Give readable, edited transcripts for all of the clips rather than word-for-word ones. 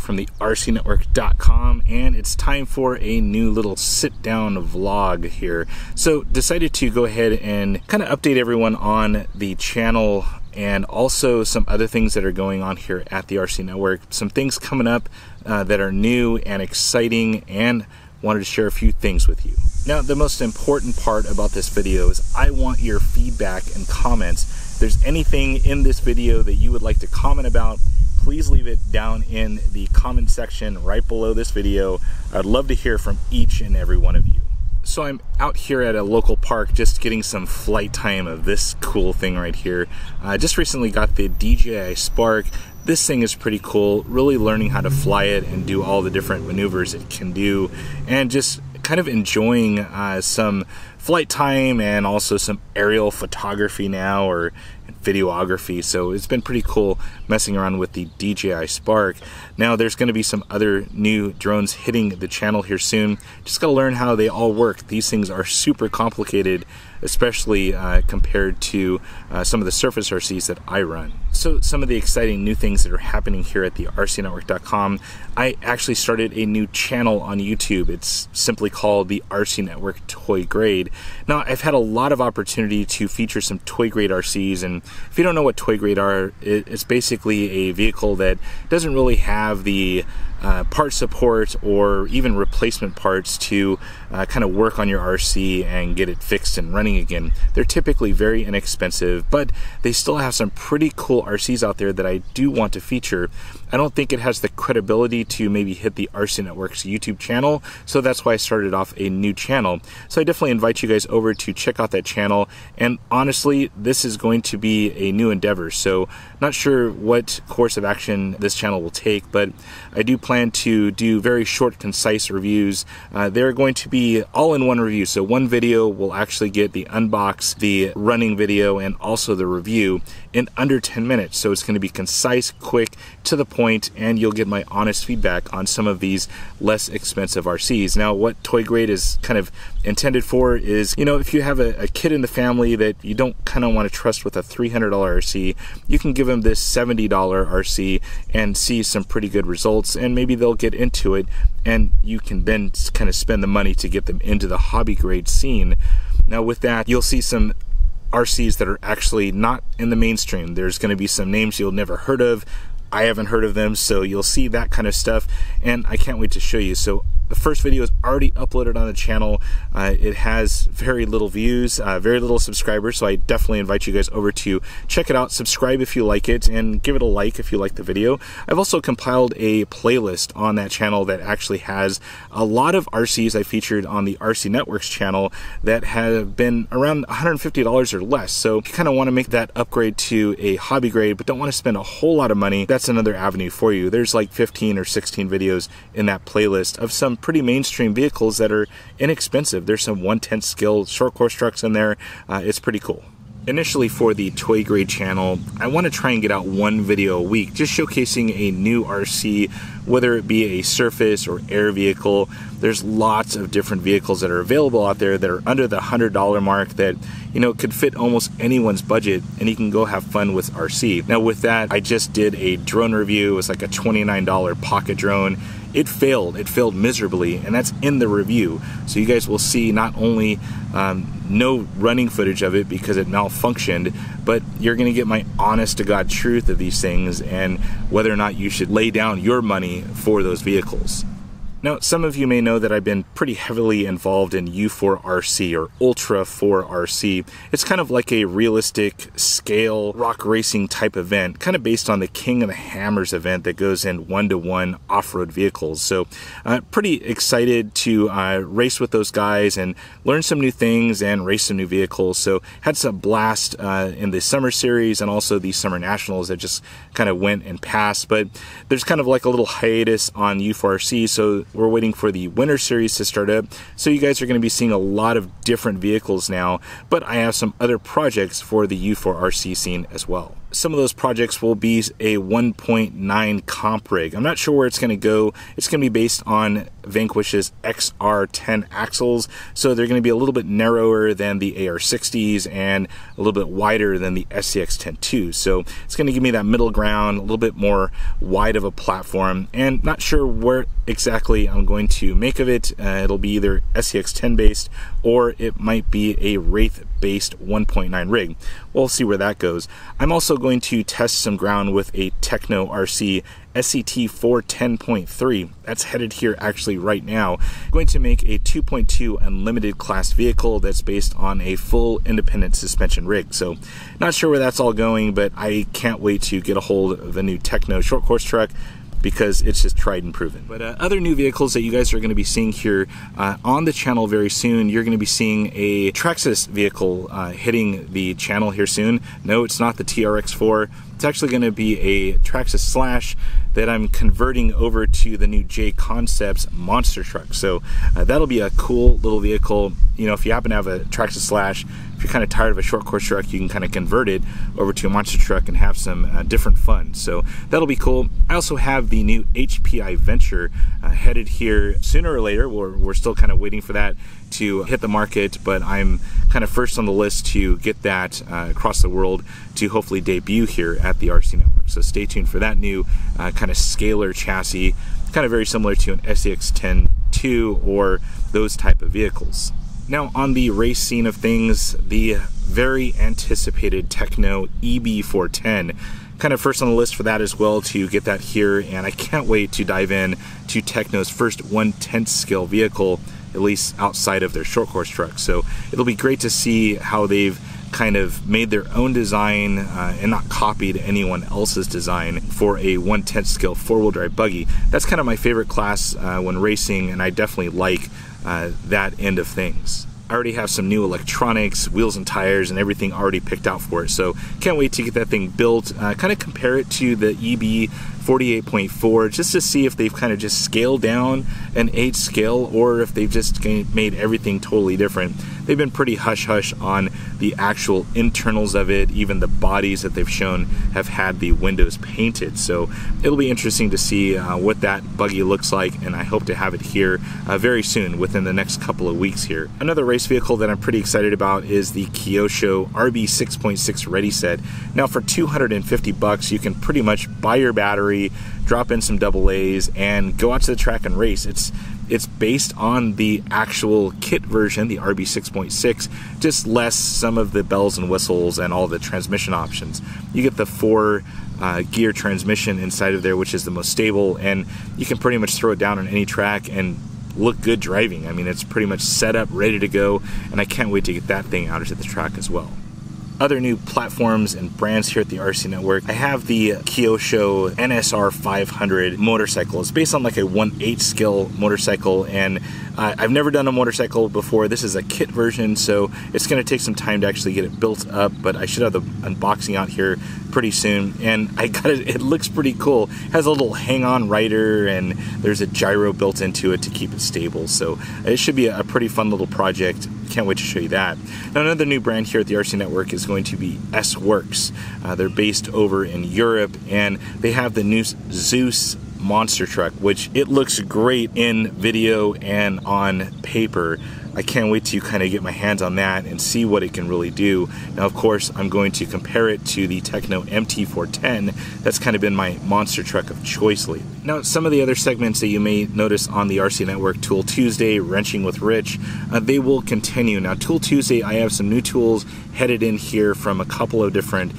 from the RCNetwork.com, and it's time for a new little sit-down vlog here. So decided to go ahead and kind of update everyone on the channel and also some other things that are going on here at the RC Network. Some things coming up that are new and exciting, and wanted to share a few things with you. Now, the most important part about this video is I want your feedback and comments. If there's anything in this video that you would like to comment about, please leave it down in the comment section right below this video. I'd love to hear from each and every one of you. So I'm out here at a local park just getting some flight time of this cool thing right here. I just recently got the DJI Spark. This thing is pretty cool, really learning how to fly it and do all the different maneuvers it can do, and just kind of enjoying some flight time and also some aerial photography now, or videography. So it's been pretty cool messing around with the DJI Spark. Now there's going to be some other new drones hitting the channel here soon. Just got to learn how they all work. These things are super complicated, especially compared to some of the surface RCs that I run. So some of the exciting new things that are happening here at the RCNetwork.com, I actually started a new channel on YouTube. It's simply called the RC Network Toy Grade. Now, I've had a lot of opportunity to feature some toy grade RCs, and if you don't know what toy grade are, it's basically a vehicle that doesn't really have the part support or even replacement parts to kind of work on your RC and get it fixed and running again. They're typically very inexpensive, but they still have some pretty cool RCs out there that I do want to feature. I don't think it has the credibility to maybe hit the RC Network's YouTube channel, so that's why I started off a new channel. So I definitely invite you guys over to check out that channel, and honestly, this is going to be a new endeavor, so not sure what course of action this channel will take, but I do plan to do very short, concise reviews. They're going to be all in one review, so one video will actually get the unbox, the running video, and also the review in under 10 minutes. So it's going to be concise, quick, to the point, and you'll get my honest feedback on some of these less expensive RCs. Now, what Toy Grade is kind of intended for is, you know, if you have a kid in the family that you don't kind of want to trust with a $300 RC, you can give them this $70 RC and see some pretty good results, and maybe they'll get into it, and you can then kind of spend the money to get them into the hobby grade scene. Now with that, you'll see some RCs that are actually not in the mainstream. There's going to be some names you'll never heard of. I haven't heard of them, so you'll see that kind of stuff, and I can't wait to show you. So the first video is already uploaded on the channel. It has very little views, very little subscribers, so I definitely invite you guys over to check it out, subscribe if you like it, and give it a like if you like the video. I've also compiled a playlist on that channel that actually has a lot of RCs I featured on the RC Network's channel that have been around $150 or less. So if you kind of want to make that upgrade to a hobby grade but don't want to spend a whole lot of money, that's another avenue for you. There's like 15 or 16 videos in that playlist of some pretty mainstream vehicles that are inexpensive. There's some 1/10 scale short course trucks in there. It's pretty cool. Initially, for the Toy Grade channel, I want to try and get out one video a week, just showcasing a new RC, whether it be a surface or air vehicle. There's lots of different vehicles that are available out there that are under the $100 mark that, you know, could fit almost anyone's budget, and you can go have fun with RC. Now with that, I just did a drone review. It was like a $29 pocket drone. It failed miserably, and that's in the review. So you guys will see not only no running footage of it because it malfunctioned, but you're gonna get my honest to God truth of these things and whether or not you should lay down your money for those vehicles. Now, some of you may know that I've been pretty heavily involved in U4RC, or Ultra 4RC. It's kind of like a realistic scale rock racing type event, kind of based on the King of the Hammers event that goes in 1-to-1 off-road vehicles. So pretty excited to race with those guys and learn some new things and race some new vehicles. So had some blast in the summer series and also the summer nationals that just kind of went and passed. But there's kind of like a little hiatus on U4RC, so we're waiting for the Winter Series to start up, so you guys are going to be seeing a lot of different vehicles now, but I have some other projects for the U4RC scene as well. Some of those projects will be a 1.9 comp rig. I'm not sure where it's going to go. It's going to be based on Vanquish's XR10 axles, so they're going to be a little bit narrower than the AR60s and a little bit wider than the SCX-10-2. So it's going to give me that middle ground, a little bit more wide of a platform, and not sure where exactly I'm going to make of it. It'll be either SCX-10 based or it might be a Wraith based 1.9 rig. We'll see where that goes. I'm also going to test some ground with a Tekno RC SCT410.3. That's headed here actually right now. I'm going to make a 2.2 unlimited class vehicle that's based on a full independent suspension rig. So not sure where that's all going, but I can't wait to get a hold of the new Tekno short course truck, because it's just tried and proven. But other new vehicles that you guys are going to be seeing here on the channel very soon, you're going to be seeing a Traxxas vehicle hitting the channel here soon. No, it's not the TRX4. It's actually going to be a Traxxas Slash that I'm converting over to the new J Concepts monster truck. So that'll be a cool little vehicle. You know, if you happen to have a Traxxas Slash, if you're kind of tired of a short course truck, you can kind of convert it over to a monster truck and have some different fun. So that'll be cool. I also have the new HPI Venture headed here sooner or later. We're still kind of waiting for that to hit the market, but I'm kind of first on the list to get that across the world to hopefully debut here at the RC Network. So stay tuned for that new kind of scalar chassis, kind of very similar to an SCX-10-2 or those type of vehicles. Now on the race scene of things, the very anticipated Tekno EB410, kind of first on the list for that as well to get that here, and I can't wait to dive in to Tekno's first 1/10 scale vehicle, at least outside of their short course truck. So it'll be great to see how they've kind of made their own design and not copied anyone else's design for a 1/10 scale four-wheel drive buggy. That's kind of my favorite class when racing, and I definitely like that end of things. I already have some new electronics, wheels and tires, and everything already picked out for it, so can't wait to get that thing built, kind of compare it to the EB410.4 just to see if they've kind of just scaled down an 8 scale or if they've just made everything totally different. They've been pretty hush-hush on the actual internals of it. Even the bodies that they've shown have had the windows painted, so it'll be interesting to see what that buggy looks like, and I hope to have it here very soon, within the next couple of weeks here. Another race vehicle that I'm pretty excited about is the Kyosho RB6.6 Ready Set. Now for 250 bucks, you can pretty much buy your battery, drop in some AA's, and go out to the track and race. It's based on the actual kit version, the RB6.6, just less some of the bells and whistles and all the transmission options. You get the 4-gear transmission inside of there, which is the most stable, and you can pretty much throw it down on any track and look good driving. I mean, it's pretty much set up, ready to go, and I can't wait to get that thing out into the track as well. Other new platforms and brands here at the RC Network. I have the Kyosho NSR 500 motorcycle. It's based on like a 1/8 scale motorcycle, and I've never done a motorcycle before. This is a kit version, so it's going to take some time to actually get it built up, but I should have the unboxing out here pretty soon, and I got it. It looks pretty cool. It has a little hang-on rider, and there's a gyro built into it to keep it stable, so it should be a pretty fun little project. Can't wait to show you that. Now another new brand here at the RC Network is going to be S-Works. They're based over in Europe, and they have the new Zeus monster truck, which it looks great in video and on paper. I can't wait to kind of get my hands on that and see what it can really do. Now, of course, I'm going to compare it to the Tekno MT410. That's kind of been my monster truck of choice lately. Now, some of the other segments that you may notice on the RC Network, Tool Tuesday, Wrenching with Rich, they will continue. Now, Tool Tuesday, I have some new tools headed in here from a couple of different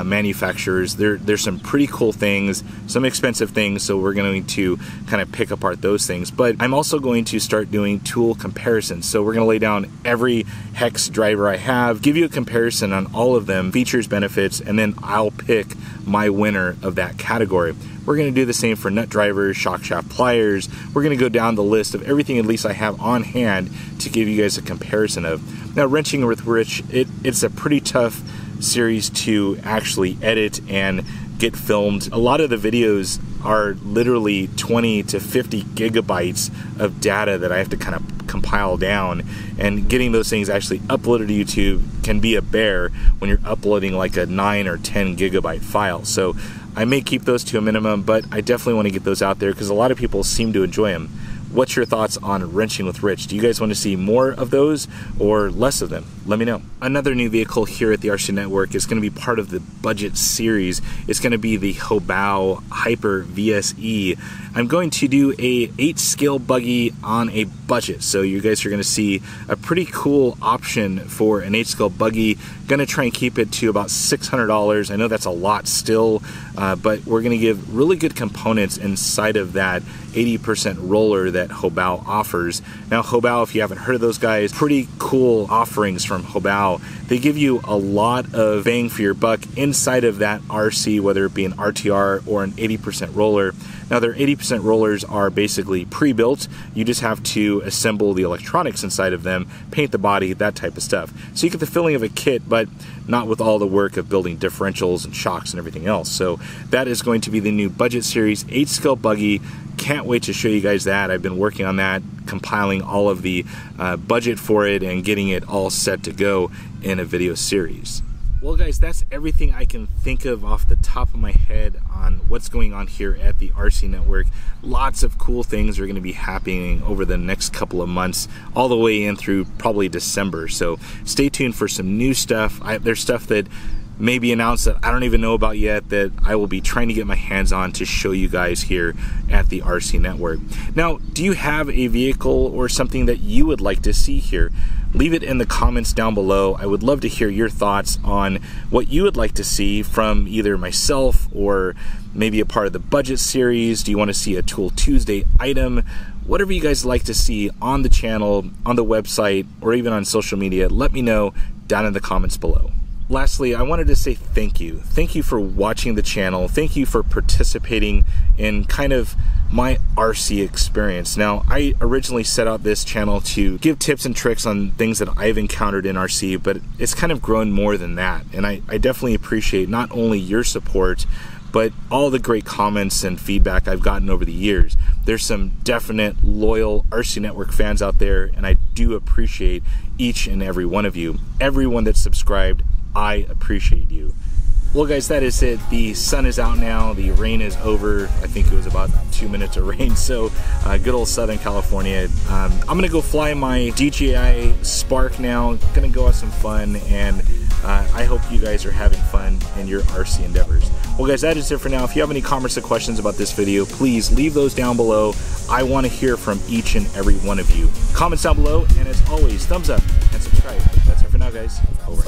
manufacturers. There's some pretty cool things, some expensive things, so we're going to kind of pick apart those things. But I'm also going to start doing tool comparisons. So we're going to lay down every hex driver I have, give you a comparison on all of them, features, benefits, and then I'll pick my winner of that category. We're going to do the same for nut drivers, shock shaft pliers. We're going to go down the list of everything at least I have on hand to give you guys a comparison of. Now, Wrenching with Rich, it's a pretty tough series to actually edit and get filmed. A lot of the videos are literally 20 to 50 gigabytes of data that I have to kind of compile down, and getting those things actually uploaded to YouTube can be a bear when you're uploading like a 9 or 10 gigabyte file. So I may keep those to a minimum, but I definitely want to get those out there because a lot of people seem to enjoy them. What's your thoughts on Wrenching with Rich? Do you guys want to see more of those or less of them? Let me know. Another new vehicle here at the RC Network is going to be part of the budget series. It's going to be the Hobao Hyper VSE. I'm going to do a 8-scale buggy on a budget. So you guys are going to see a pretty cool option for an 8-scale buggy. Going to try and keep it to about $600. I know that's a lot still, but we're going to give really good components inside of that 80% roller that Hobao offers. Now Hobao, if you haven't heard of those guys, pretty cool offerings from Hobao. They give you a lot of bang for your buck inside of that RC, whether it be an RTR or an 80% roller. Now their 80% rollers are basically pre-built. You just have to assemble the electronics inside of them, paint the body, that type of stuff. So you get the feeling of a kit, but not with all the work of building differentials and shocks and everything else. So that is going to be the new budget series 8-scale buggy. Can't wait to show you guys that. I've been working on that, compiling all of the budget for it and getting it all set to go in a video series. Well guys, that's everything I can think of off the top of my head on what's going on here at the RC Network. Lots of cool things are going to be happening over the next couple of months, all the way in through probably December. So stay tuned for some new stuff. There's stuff that may be announced that I don't even know about yet that I will be trying to get my hands on to show you guys here at the RC Network. Now, do you have a vehicle or something that you would like to see here? Leave it in the comments down below. I would love to hear your thoughts on what you would like to see from either myself or maybe a part of the budget series. Do you want to see a Tool Tuesday item? Whatever you guys like to see on the channel, on the website, or even on social media, let me know down in the comments below. Lastly, I wanted to say thank you. Thank you for watching the channel. Thank you for participating in kind of my RC experience. Now, I originally set out this channel to give tips and tricks on things that I've encountered in RC, but it's kind of grown more than that. And I definitely appreciate not only your support, but all the great comments and feedback I've gotten over the years. There's some definite loyal RC Network fans out there, and I do appreciate each and every one of you. Everyone that's subscribed, I appreciate you. Well guys, that is it. The sun is out now, the rain is over. I think it was about 2 minutes of rain, so good old Southern California. I'm gonna go fly my DJI Spark now, gonna go have some fun, and I hope you guys are having fun in your RC endeavors. Well guys, that is it for now. If you have any comments or questions about this video, please leave those down below. I want to hear from each and every one of you. Comments down below, and as always, thumbs up and subscribe. That's it for now guys. Over.